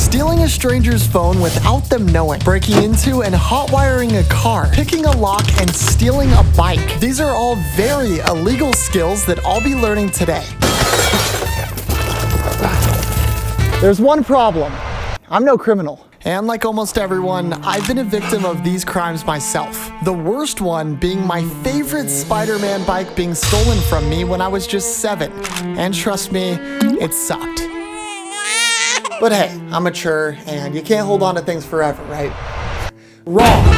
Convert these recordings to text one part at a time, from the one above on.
stealing a stranger's phone without them knowing, breaking into and hotwiring a car, picking a lock, and stealing a bike. These are all very illegal skills that I'll be learning today. There's one problem. I'm no criminal. And like almost everyone, I've been a victim of these crimes myself. The worst one being my favorite Spider-Man bike being stolen from me when I was just 7. And trust me, it sucked. But hey, I'm mature, and you can't hold on to things forever, right? Wrong.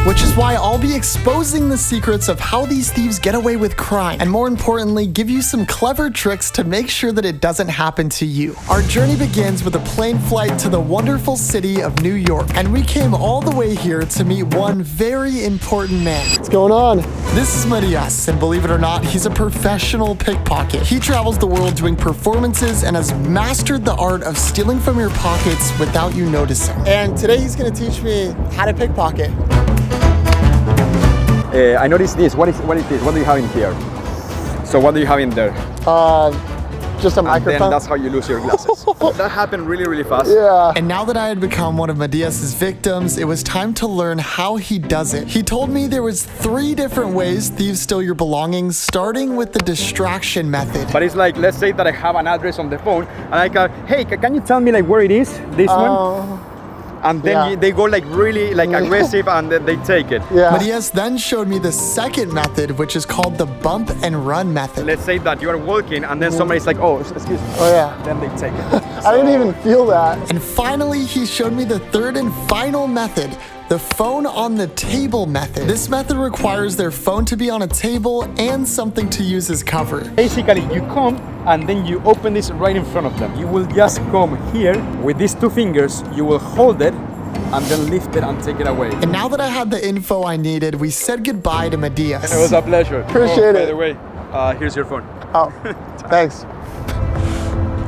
Which is why I'll be exposing the secrets of how these thieves get away with crime, and more importantly, give you some clever tricks to make sure that it doesn't happen to you. Our journey begins with a plane flight to the wonderful city of New York, and we came all the way here to meet one very important man. What's going on? This is Marias, and believe it or not, he's a professional pickpocket. He travels the world doing performances and has mastered the art of stealing from your pockets without you noticing. And today he's gonna teach me how to pickpocket. I noticed this. What is this? What do you have in here? So what do you have in there? Just a microphone. And then that's how you lose your glasses. That happened really, really fast. Yeah. And now that I had become one of Marias's victims, it was time to learn how he does it. He told me there was 3 different ways thieves steal your belongings, starting with the distraction method. But it's like, let's say that I have an address on the phone, and I go, hey, can you tell me like where it is? This one? And then they go like really like aggressive and then they take it. Yeah. Marias then showed me the second method, which is called the bump and run method. Let's say that you are walking and then somebody's like, oh, excuse me. Oh yeah. Then they take it. I didn't even feel that. And finally, he showed me the third and final method, the phone on the table method. This method requires their phone to be on a table and something to use as cover. Basically, you come and then you open this right in front of them. You will just come here with these 2 fingers, you will hold it and then lift it and take it away. And now that I had the info I needed, we said goodbye to Marias. It was a pleasure. Appreciate it. By the way, here's your phone. Oh, thanks.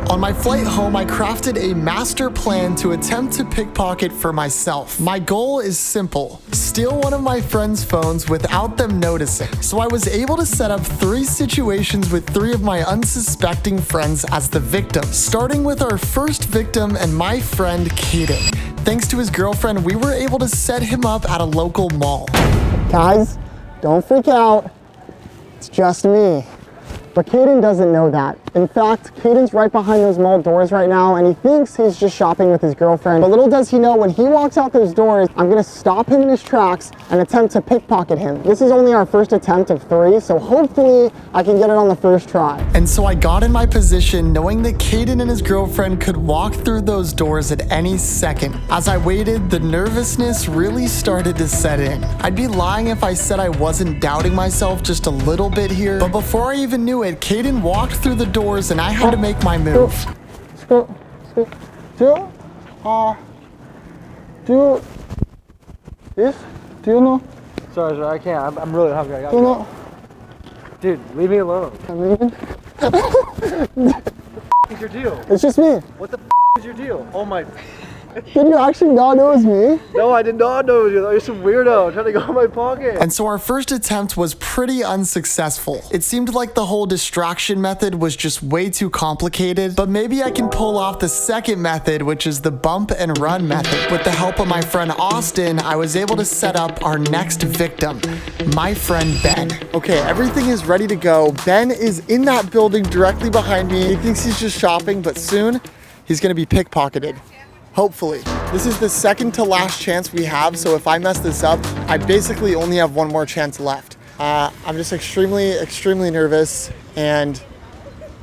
On my flight home, I crafted a master plan to attempt to pickpocket for myself. My goal is simple: steal one of my friends' phones without them noticing. So I was able to set up 3 situations with 3 of my unsuspecting friends as the victims, starting with our first victim and my friend Caden. Thanks to his girlfriend, we were able to set him up at a local mall. Guys, don't freak out. It's just me. But Caden doesn't know that. In fact, Caden's right behind those mall doors right now, and he thinks he's just shopping with his girlfriend. But little does he know, when he walks out those doors, I'm gonna stop him in his tracks and attempt to pickpocket him. This is only our first attempt of 3, so hopefully I can get it on the first try. And so I got in my position, knowing that Caden and his girlfriend could walk through those doors at any second. As I waited, the nervousness really started to set in. I'd be lying if I said I wasn't doubting myself just a little bit here, but before I even knew it, Caden walked through the doors and I had to make my move. Do this? Do you know? Sorry, I can't. I'm really hungry. I gotta Do you go. know? Dude, leave me alone. I'm leaving. What's your deal? It's just me. What the is your deal? Oh my. Did you actually not know it was me? No, I did not know you. You're some weirdo trying to go in my pocket. And so our first attempt was pretty unsuccessful. It seemed like the whole distraction method was just way too complicated, but maybe I can pull off the second method, which is the bump and run method. With the help of my friend Austin, I was able to set up our next victim, my friend Ben. Okay, everything is ready to go. Ben is in that building directly behind me. He thinks he's just shopping, but soon he's gonna be pickpocketed. Hopefully. This is the second to last chance we have, so if I mess this up, I basically only have 1 more chance left. I'm just extremely nervous, and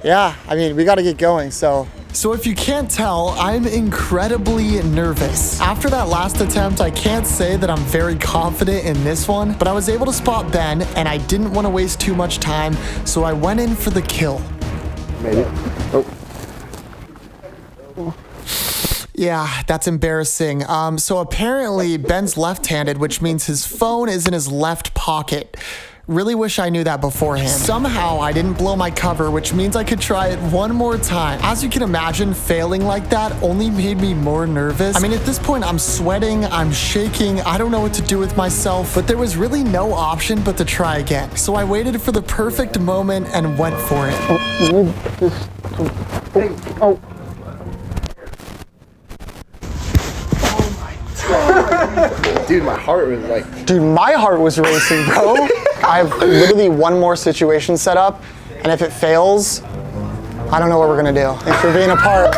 yeah, I mean, we gotta get going, so. So if you can't tell, I'm incredibly nervous. After that last attempt, I can't say that I'm very confident in this one, but I was able to spot Ben, and I didn't want to waste too much time, so I went in for the kill. Maybe. Oh. Yeah, that's embarrassing. So apparently Ben's left-handed, which means his phone is in his left pocket. Really wish I knew that beforehand. Somehow I didn't blow my cover, which means I could try it 1 more time. As you can imagine, failing like that only made me more nervous. I mean, at this point, I'm sweating, I'm shaking, I don't know what to do with myself, but there was really no option but to try again. So I waited for the perfect moment and went for it. Dude, my heart was like... Dude, my heart was racing, bro. I have literally one more situation set up, and if it fails, I don't know what we're gonna do. Thanks for being a part.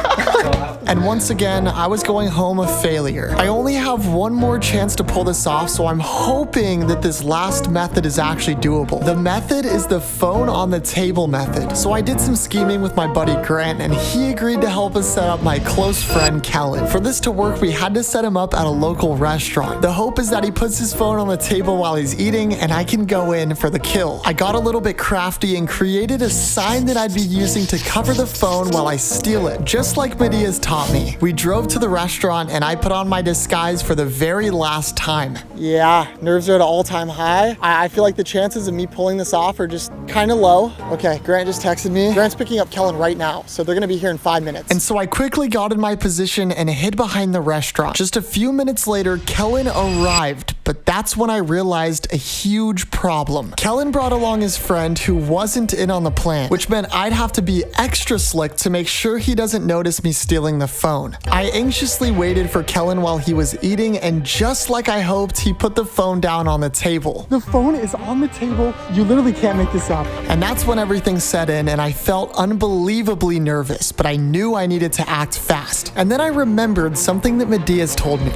And once again, I was going home a failure. I only have one more chance to pull this off, so I'm hoping that this last method is actually doable. The method is the phone on the table method. So I did some scheming with my buddy Grant, and he agreed to help us set up my close friend Kellen. For this to work, we had to set him up at a local restaurant. The hope is that he puts his phone on the table while he's eating, and I can go in for the kill. I got a little bit crafty and created a sign that I'd be using to cover the phone while I steal it, just like Medea's taught me. We drove to the restaurant and I put on my disguise for the very last time. Yeah, nerves are at an all-time high. I feel like the chances of me pulling this off are just kind of low. Okay, Grant just texted me. Grant's picking up Kellen right now, so they're gonna be here in 5 minutes. And so I quickly got in my position and hid behind the restaurant. Just a few minutes later, Kellen arrived, but that's when I realized a huge problem. Kellen brought along his friend who wasn't in on the plan, which meant I'd have to be extra slick to make sure he doesn't notice me stealing the phone. I anxiously waited for Kellen while he was eating, and just like I hoped, he put the phone down on the table. The phone is on the table. You literally can't make this up. And that's when everything set in, and I felt unbelievably nervous, but I knew I needed to act fast. And then I remembered something that Medea's told me.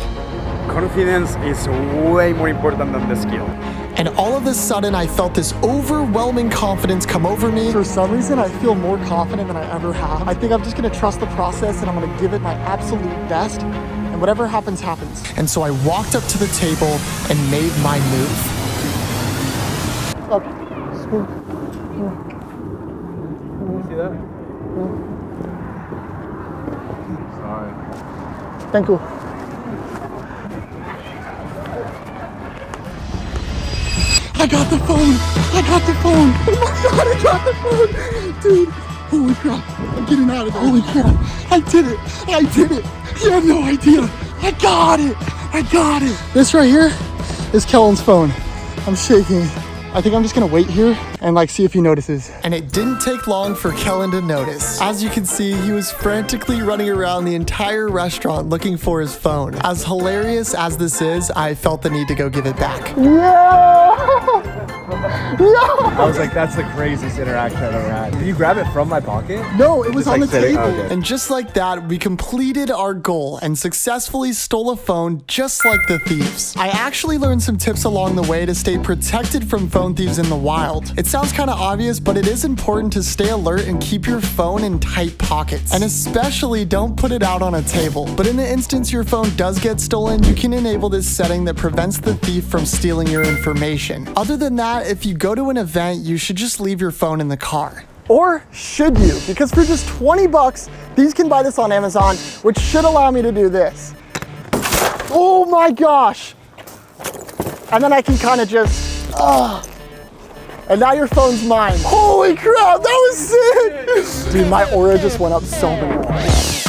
Confidence is way more important than the skill. And all of a sudden, I felt this overwhelming confidence come over me. For some reason, I feel more confident than I ever have. I think I'm just gonna trust the process and I'm gonna give it my absolute best. And whatever happens, happens. And so I walked up to the table and made my move. Okay. You see that? Sorry. Thank you. I got the phone! I got the phone! Oh my god, I got the phone! Dude, holy crap. I'm getting out of there. Holy crap. I did it! I did it! You have no idea! I got it! I got it! This right here is Kellen's phone. I'm shaking. I think I'm just gonna wait here and see if he notices. And it didn't take long for Kellen to notice. As you can see, he was frantically running around the entire restaurant looking for his phone. As hilarious as this is, I felt the need to go give it back. Yeah! I was like, that's the craziest interaction I've ever had. Did you grab it from my pocket? No, it was on the sitting? table. Okay. And just like that, we completed our goal and successfully stole a phone just like the thieves. I actually learned some tips along the way to stay protected from phone thieves in the wild. It sounds kind of obvious, but it is important to stay alert and keep your phone in tight pockets. And especially don't put it out on a table. But in the instance your phone does get stolen, you can enable this setting that prevents the thief from stealing your information. Other than that, if you go to an event, you should just leave your phone in the car. Or should you? Because for just 20 bucks, these can buy this on Amazon, which should allow me to do this. Oh my gosh. And then I can kind of just, and now your phone's mine. Holy crap, that was sick. Dude, my aura just went up so many points.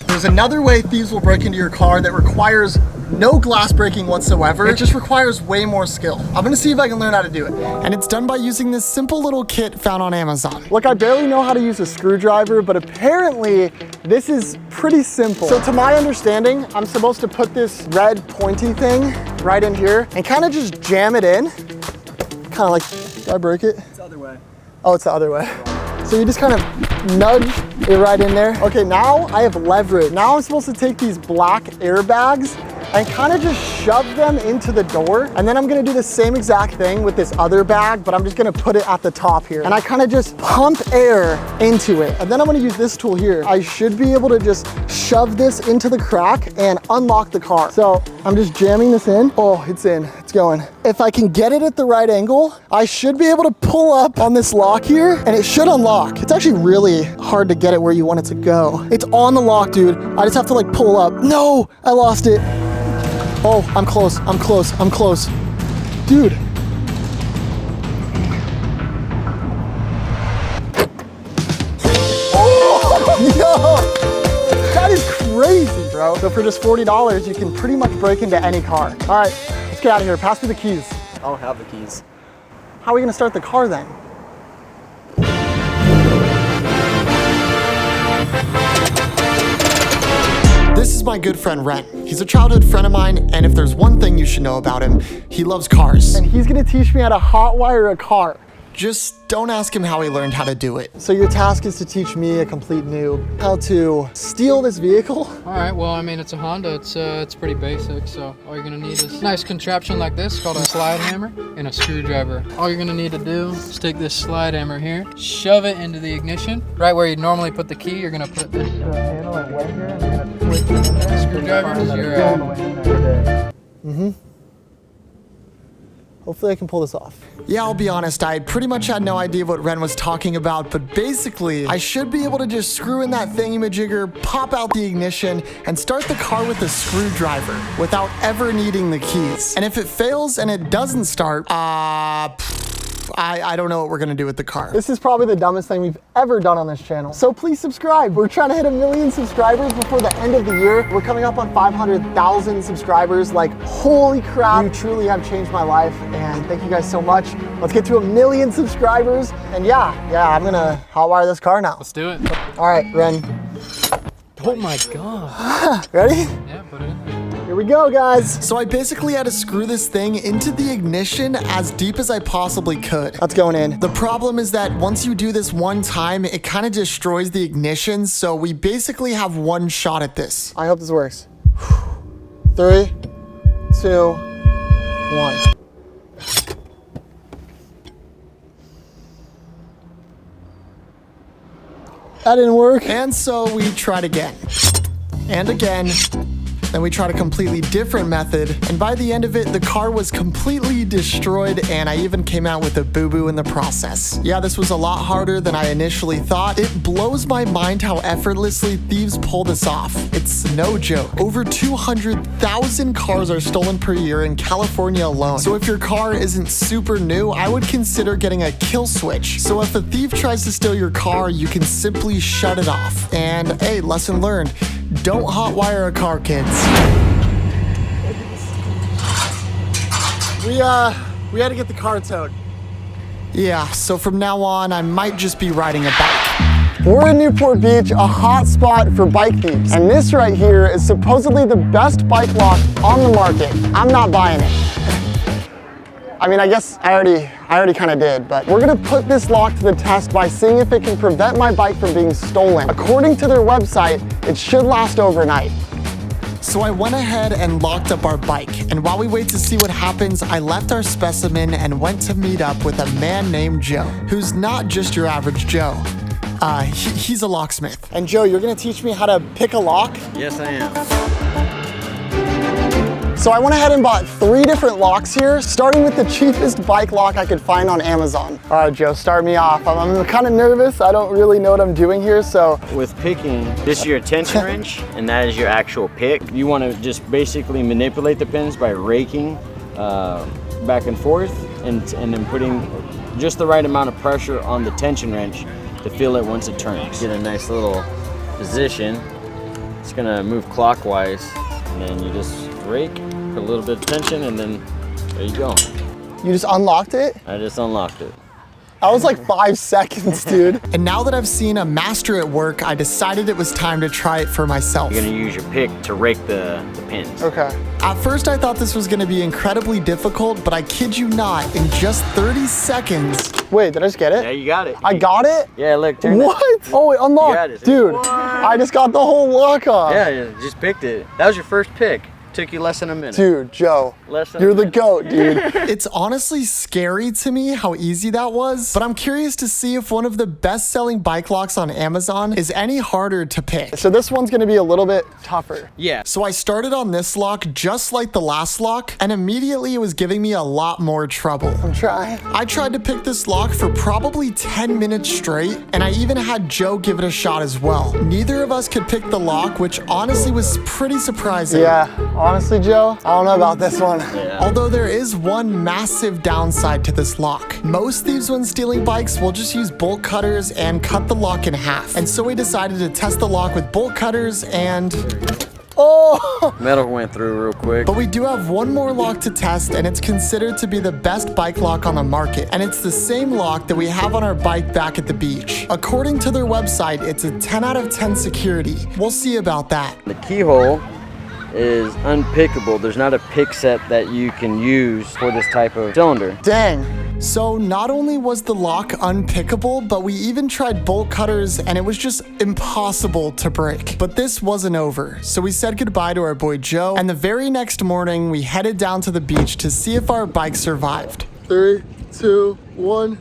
There's another way thieves will break into your car that requires no glass breaking whatsoever. It just requires way more skill. I'm gonna see if I can learn how to do it. And it's done by using this simple little kit found on Amazon. Look, I barely know how to use a screwdriver, but apparently this is pretty simple. So to my understanding, I'm supposed to put this red pointy thing right in here and kind of just jam it in. Kind of like, did I break it? It's the other way. Oh, it's the other way. So you just kind of nudge it right in there. Okay, now I have leverage. Now I'm supposed to take these black airbags and kind of just shove them into the door. And then I'm gonna do the same exact thing with this other bag, but I'm just gonna put it at the top here. And I kind of just pump air into it. And then I'm gonna use this tool here. I should be able to just shove this into the crack and unlock the car. So I'm just jamming this in. Oh, it's in, it's going. If I can get it at the right angle, I should be able to pull up on this lock here and it should unlock. It's actually really hard to get it where you want it to go. It's on the lock, dude. I just have to pull up. No, I lost it. Oh, I'm close, I'm close, I'm close. Dude. Oh, yo, that is crazy, bro. So for just $40, you can pretty much break into any car. All right, let's get out of here. Pass me the keys. I don't have the keys. How are we gonna start the car then? This has is my good friend Ren. He's a childhood friend of mine, and if there's one thing you should know about him, he loves cars. And he's gonna teach me how to hotwire a car. Just don't ask him how he learned how to do it. So your task is to teach me, a complete noob, how to steal this vehicle? All right, well, I mean, it's a Honda. It's pretty basic, so all you're gonna need is a nice contraption like this called a slide hammer and a screwdriver. All you're gonna need to do is take this slide hammer here, shove it into the ignition. Right where you normally put the key, you're gonna put this handle and wedge here, and you're gonna twist it in there. Screwdriver is your... Hopefully I can pull this off. Yeah, I'll be honest, I pretty much had no idea what Ren was talking about, but basically, I should be able to just screw in that thingamajigger, pop out the ignition, and start the car with a screwdriver without ever needing the keys. And if it fails and it doesn't start, I don't know what we're gonna do with the car. This is probably the dumbest thing we've ever done on this channel. So please subscribe. We're trying to hit 1 million subscribers before the end of the year. We're coming up on 500,000 subscribers. Like, holy crap, you truly have changed my life. And thank you guys so much. Let's get to 1 million subscribers. And yeah, I'm gonna hotwire this car now. Let's do it. All right, Ren. Oh my God. Ready? Yeah, put it in there. Here we go, guys. So I basically had to screw this thing into the ignition as deep as I possibly could. That's going in. The problem is that once you do this one time, it kind of destroys the ignition. So we basically have one shot at this. I hope this works. 3, 2, 1. That didn't work. And so we tried again. And again. Then we tried a completely different method, and by the end of it, the car was completely destroyed, and I even came out with a boo-boo in the process. Yeah, this was a lot harder than I initially thought. It blows my mind how effortlessly thieves pull this off. It's no joke. Over 200,000 cars are stolen per year in California alone. So if your car isn't super new, I would consider getting a kill switch. So if a thief tries to steal your car, you can simply shut it off. And hey, lesson learned. Don't hotwire a car, kids. We had to get the car towed. Yeah, so from now on, I might just be riding a bike. We're in Newport Beach, a hot spot for bike thieves. And this right here is supposedly the best bike lock on the market. I'm not buying it. I mean, I guess I already kind of did, but we're gonna put this lock to the test by seeing if it can prevent my bike from being stolen. According to their website, it should last overnight. So I went ahead and locked up our bike, and while we wait to see what happens, I left our specimen and went to meet up with a man named Joe, who's not just your average Joe. He's a locksmith. And Joe, you're gonna teach me how to pick a lock? Yes, I am. So I went ahead and bought 3 different locks here, starting with the cheapest bike lock I could find on Amazon. All right, Joe, start me off. I'm kind of nervous. I don't really know what I'm doing here, so. With picking, this is your tension wrench, and that is your actual pick. You want to just basically manipulate the pins by raking back and forth, and then putting just the right amount of pressure on the tension wrench to feel it once it turns. Get a nice little position. It's gonna move clockwise, and then you just rake, put a little bit of tension, and then there you go. You just unlocked it? I just unlocked it. That was like 5 seconds, dude. And now that I've seen a master at work, I decided it was time to try it for myself. You're gonna use your pick to rake the pins. Okay. At first I thought this was gonna be incredibly difficult, but I kid you not, in just 30 seconds. Wait, did I just get it? Yeah, you got it. I got it? Yeah, look, turn What? it. Oh, it unlocked. You got it. Dude, What? I just got the whole lock off. Yeah, you just picked it. That was your first pick. Took you less than a minute. Dude, Joe, Less than you're a the minute. GOAT, dude. It's honestly scary to me how easy that was, but I'm curious to see if one of the best-selling bike locks on Amazon is any harder to pick. So this one's gonna be a little bit tougher. Yeah. So I started on this lock just like the last lock, and immediately it was giving me a lot more trouble. I'm trying. I tried to pick this lock for probably 10 minutes straight, and I even had Joe give it a shot as well. Neither of us could pick the lock, which honestly was pretty surprising. Yeah, honestly, Joe, I don't know about this one. Yeah. Although there is one massive downside to this lock. Most thieves when stealing bikes will just use bolt cutters and cut the lock in half. And so we decided to test the lock with bolt cutters and... Oh! Metal went through real quick. But we do have one more lock to test, and it's considered to be the best bike lock on the market. And it's the same lock that we have on our bike back at the beach. According to their website, it's a 10 out of 10 security. We'll see about that. The keyhole is unpickable. There's not a pick set that you can use for this type of cylinder. Dang. So not only was the lock unpickable, but we even tried bolt cutters and it was just impossible to break. But this wasn't over. So we said goodbye to our boy Joe, and the very next morning we headed down to the beach to see if our bike survived. 3, 2, 1.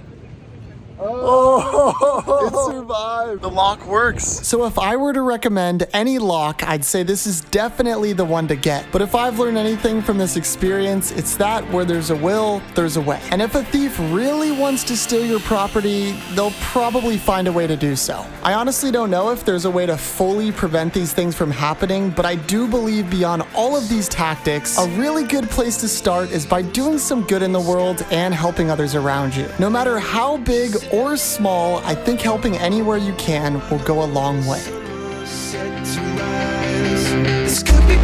Oh, it survived. The lock works. So if I were to recommend any lock, I'd say this is definitely the one to get. But if I've learned anything from this experience, it's that where there's a will, there's a way. And if a thief really wants to steal your property, they'll probably find a way to do so. I honestly don't know if there's a way to fully prevent these things from happening, but I do believe beyond all of these tactics, a really good place to start is by doing some good in the world and helping others around you. No matter how big or small, I think helping anywhere you can will go a long way. This could be